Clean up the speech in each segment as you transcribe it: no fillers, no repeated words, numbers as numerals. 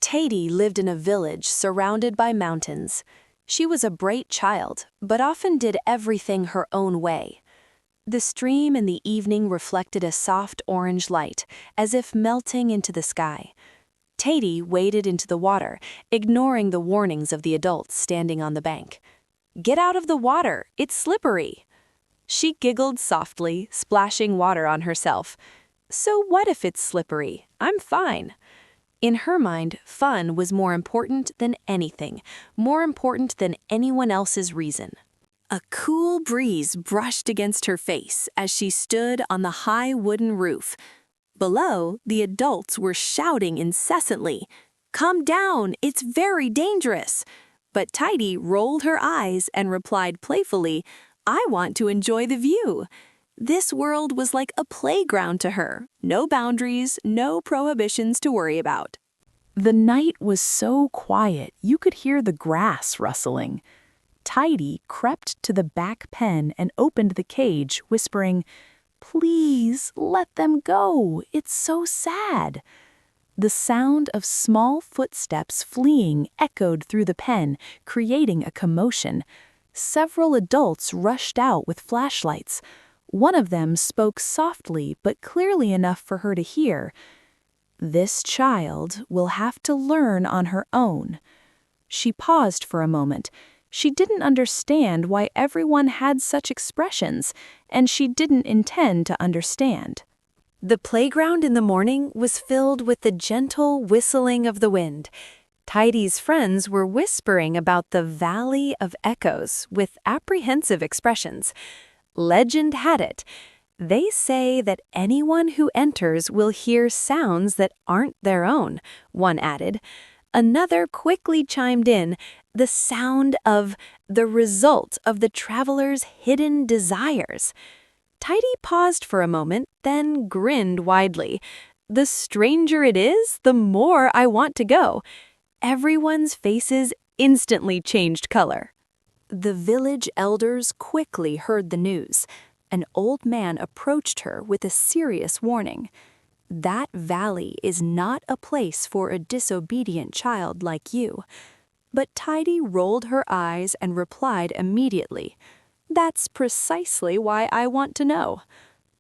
Taidy lived in a village surrounded by mountains. She was a bright child, but often did everything her own way. The stream in the evening reflected a soft orange light, as if melting into the sky. Taidy waded into the water, ignoring the warnings of the adults standing on the bank. "Get out of the water, it's slippery." She giggled softly, splashing water on herself. "So what if it's slippery? I'm fine." In her mind, fun was more important than anything, more important than anyone else's reason. A cool breeze brushed against her face as she stood on the high wooden roof. Below, the adults were shouting incessantly, "Come down, it's very dangerous." But Taidy rolled her eyes and replied playfully, "I want to enjoy the view." This world was like a playground to her, no boundaries, no prohibitions to worry about. The night was so quiet you could hear the grass rustling. Taidy crept to the back pen and opened the cage, whispering, "Please, let them go. It's so sad." The sound of small footsteps fleeing echoed through the pen, creating a commotion. Several adults rushed out with flashlights. One of them spoke softly but clearly enough for her to hear. "This child will have to learn on her own." She paused for a moment. She didn't understand why everyone had such expressions, and she didn't intend to understand. The playground in the morning was filled with the gentle whistling of the wind. Taidy's friends were whispering about the Valley of Echoes with apprehensive expressions. Legend had it. They say that anyone who enters will hear sounds that aren't their own, one added. Another quickly chimed in, the sound of the result of the traveler's hidden desires. Taidy paused for a moment, then grinned widely. "The stranger it is, the more I want to go." Everyone's faces instantly changed color. The village elders quickly heard the news. An old man approached her with a serious warning. "That valley is not a place for a disobedient child like you." But Taidy rolled her eyes and replied immediately, "That's precisely why I want to know."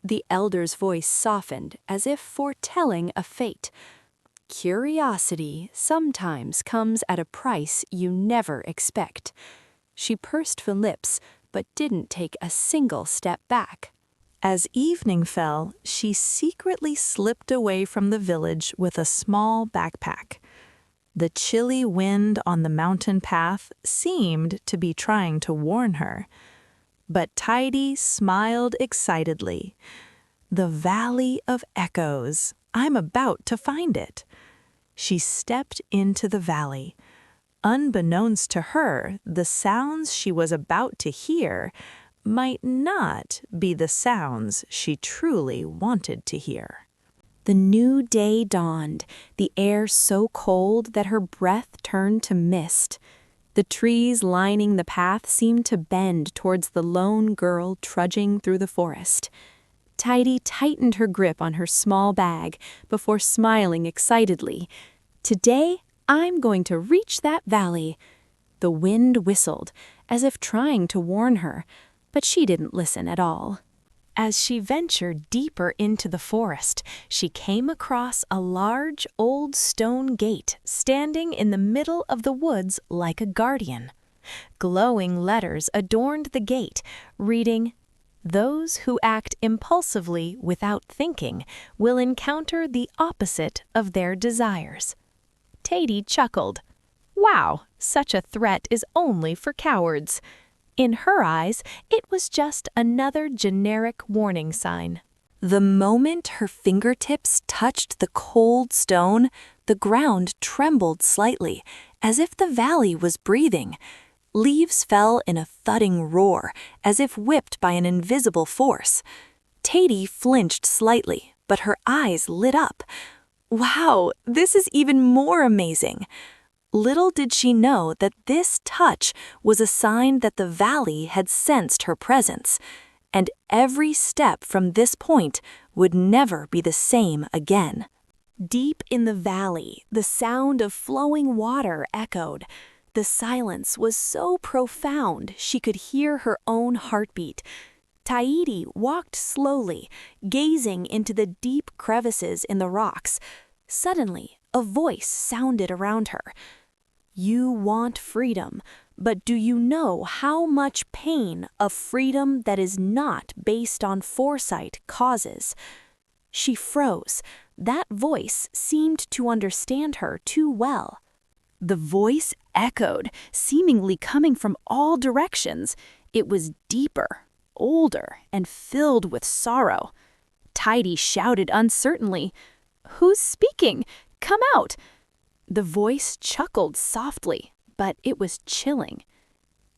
The elder's voice softened, as if foretelling a fate. "Curiosity sometimes comes at a price you never expect." She pursed her lips, but didn't take a single step back. As evening fell, she secretly slipped away from the village with a small backpack. The chilly wind on the mountain path seemed to be trying to warn her. But Taidy smiled excitedly. "The Valley of Echoes. I'm about to find it." She stepped into the valley. Unbeknownst to her, the sounds she was about to hear might not be the sounds she truly wanted to hear. The new day dawned, the air so cold that her breath turned to mist. The trees lining the path seemed to bend towards the lone girl trudging through the forest. Taidy tightened her grip on her small bag before smiling excitedly. "Today, I'm going to reach that valley." The wind whistled, as if trying to warn her, but she didn't listen at all. As she ventured deeper into the forest, she came across a large old stone gate standing in the middle of the woods like a guardian. Glowing letters adorned the gate, reading, "Those who act impulsively without thinking will encounter the opposite of their desires." Taidy chuckled. Wow, such a threat is only for cowards. In her eyes, it was just another generic warning sign. The moment her fingertips touched the cold stone, the ground trembled slightly, as if the valley was breathing. Leaves fell in a thudding roar, as if whipped by an invisible force. Taidy flinched slightly, but her eyes lit up. Wow, this is even more amazing. Little did she know that this touch was a sign that the valley had sensed her presence, and every step from this point would never be the same again. Deep in the valley, the sound of flowing water echoed. The silence was so profound she could hear her own heartbeat. Taidy walked slowly, gazing into the deep crevices in the rocks. Suddenly, a voice sounded around her. "You want freedom, but do you know how much pain a freedom that is not based on foresight causes?" She froze. That voice seemed to understand her too well. The voice echoed, seemingly coming from all directions. It was deeper, older, and filled with sorrow. Taidy shouted uncertainly, "Who's speaking? Come out!" The voice chuckled softly, but it was chilling.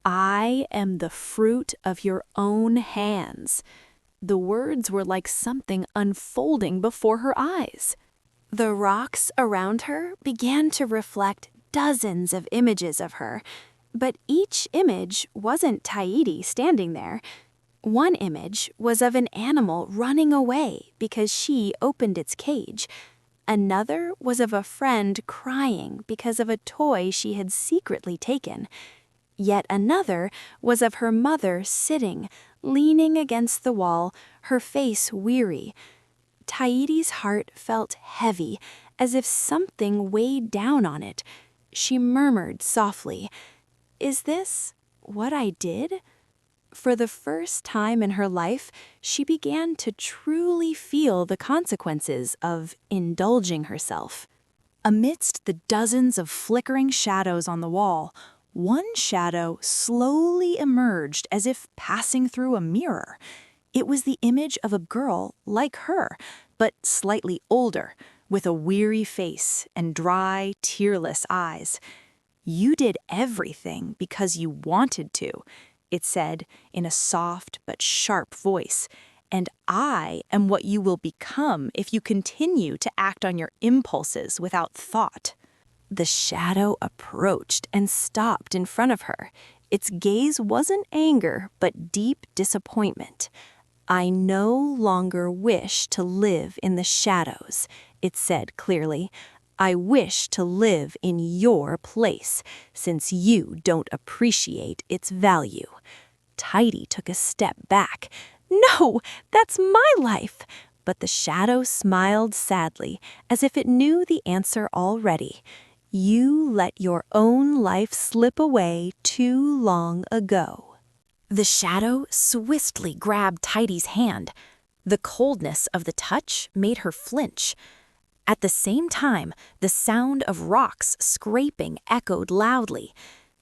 "I am the fruit of your own hands." The words were like something unfolding before her eyes. The rocks around her began to reflect dozens of images of her, but each image wasn't Taidy standing there. One image was of an animal running away because she opened its cage. Another was of a friend crying because of a toy she had secretly taken. Yet another was of her mother sitting, leaning against the wall, her face weary. Taidy's heart felt heavy, as if something weighed down on it. She murmured softly, "Is this what I did?" For the first time in her life, she began to truly feel the consequences of indulging herself. Amidst the dozens of flickering shadows on the wall, one shadow slowly emerged as if passing through a mirror. It was the image of a girl like her, but slightly older, with a weary face and dry, tearless eyes. "You did everything because you wanted to," it said in a soft but sharp voice, "and I am what you will become if you continue to act on your impulses without thought." The shadow approached and stopped in front of her. Its gaze wasn't anger, but deep disappointment. "I no longer wish to live in the shadows," it said clearly. "I wish to live in your place, since you don't appreciate its value." Taidy took a step back. "No, that's my life!" But the shadow smiled sadly, as if it knew the answer already. "You let your own life slip away too long ago." The shadow swiftly grabbed Taidy's hand. The coldness of the touch made her flinch. At the same time, the sound of rocks scraping echoed loudly.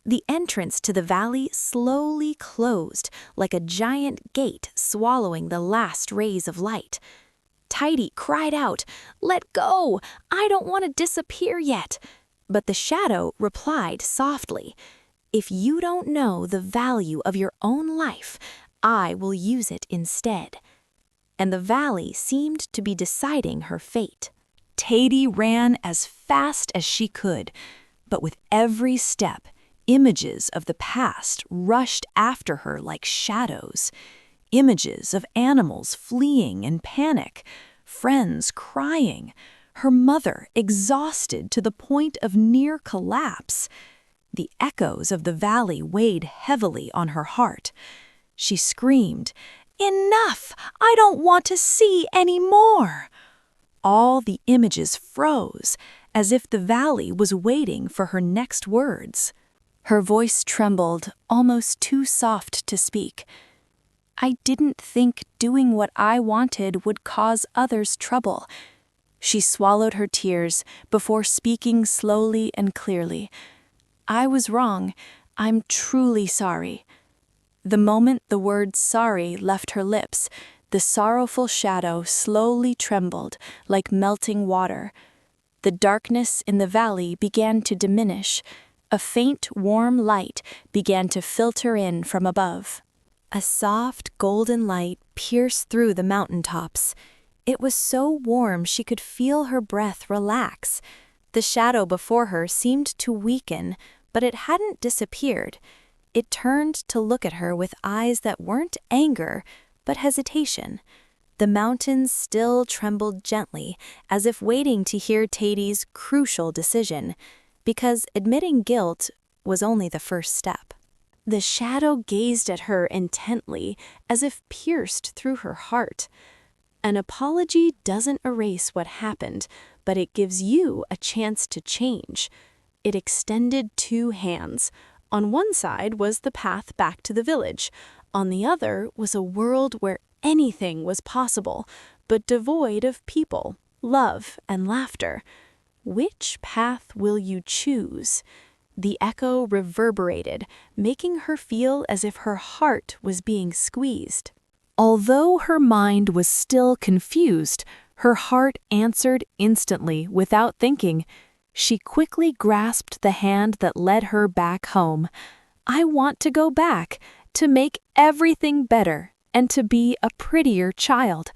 The entrance to the valley slowly closed, like a giant gate swallowing the last rays of light. Taidy cried out, "Let go! I don't want to disappear yet." But the shadow replied softly, "If you don't know the value of your own life, I will use it instead." And the valley seemed to be deciding her fate. Taidy ran as fast as she could, but with every step, images of the past rushed after her like shadows. Images of animals fleeing in panic, friends crying, her mother exhausted to the point of near collapse. The echoes of the valley weighed heavily on her heart. She screamed, "Enough! I don't want to see any more!" All the images froze, as if the valley was waiting for her next words. Her voice trembled, almost too soft to speak. "I didn't think doing what I wanted would cause others trouble." She swallowed her tears before speaking slowly and clearly. "I was wrong. I'm truly sorry." The moment the word sorry left her lips, the sorrowful shadow slowly trembled like melting water. The darkness in the valley began to diminish. A faint, warm light began to filter in from above. A soft, golden light pierced through the mountaintops. It was so warm she could feel her breath relax. The shadow before her seemed to weaken, but it hadn't disappeared. It turned to look at her with eyes that weren't anger, but hesitation. The mountains still trembled gently, as if waiting to hear Taidy's crucial decision, because admitting guilt was only the first step. The shadow gazed at her intently, as if pierced through her heart. An apology doesn't erase what happened, but it gives you a chance to change. It extended two hands. On one side was the path back to the village. On the other was a world where anything was possible, but devoid of people, love, and laughter. Which path will you choose? The echo reverberated, making her feel as if her heart was being squeezed. Although her mind was still confused, her heart answered instantly without thinking. She quickly grasped the hand that led her back home. I want to go back, to make everything better, and to be a prettier child.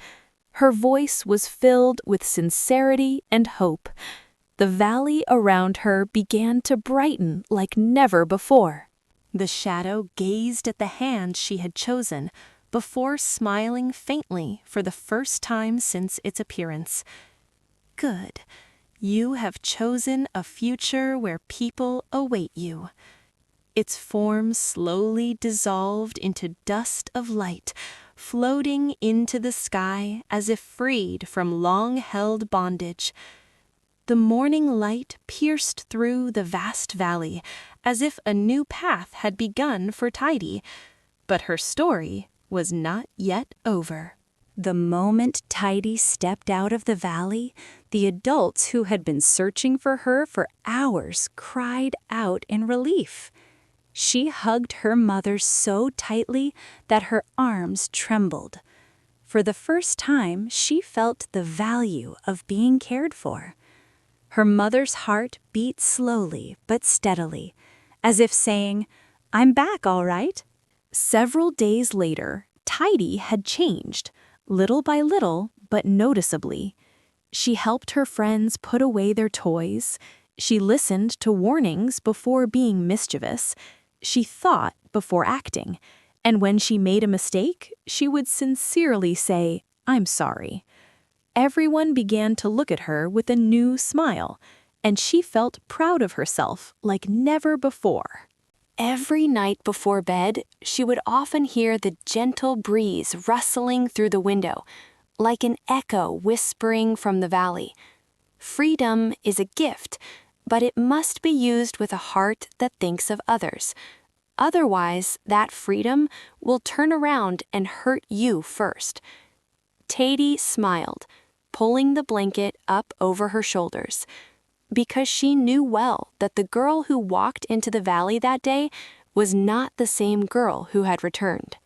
Her voice was filled with sincerity and hope. The valley around her began to brighten like never before. The shadow gazed at the hand she had chosen, before smiling faintly for the first time since its appearance. Good. You have chosen a future where people await you. Its form slowly dissolved into dust of light, floating into the sky as if freed from long-held bondage. The morning light pierced through the vast valley, as if a new path had begun for Taidy, but her story was not yet over. The moment Taidy stepped out of the valley, the adults who had been searching for her for hours cried out in relief. She hugged her mother so tightly that her arms trembled. For the first time, she felt the value of being cared for. Her mother's heart beat slowly but steadily, as if saying, I'm back, all right. Several days later, Taidy had changed, little by little, but noticeably. She helped her friends put away their toys. She listened to warnings before being mischievous. She thought before acting. And when she made a mistake, she would sincerely say, I'm sorry. Everyone began to look at her with a new smile, and she felt proud of herself like never before. Every night before bed, she would often hear the gentle breeze rustling through the window, like an echo whispering from the valley. Freedom is a gift, but it must be used with a heart that thinks of others. Otherwise, that freedom will turn around and hurt you first. Taidy smiled, pulling the blanket up over her shoulders, because she knew well that the girl who walked into the valley that day was not the same girl who had returned.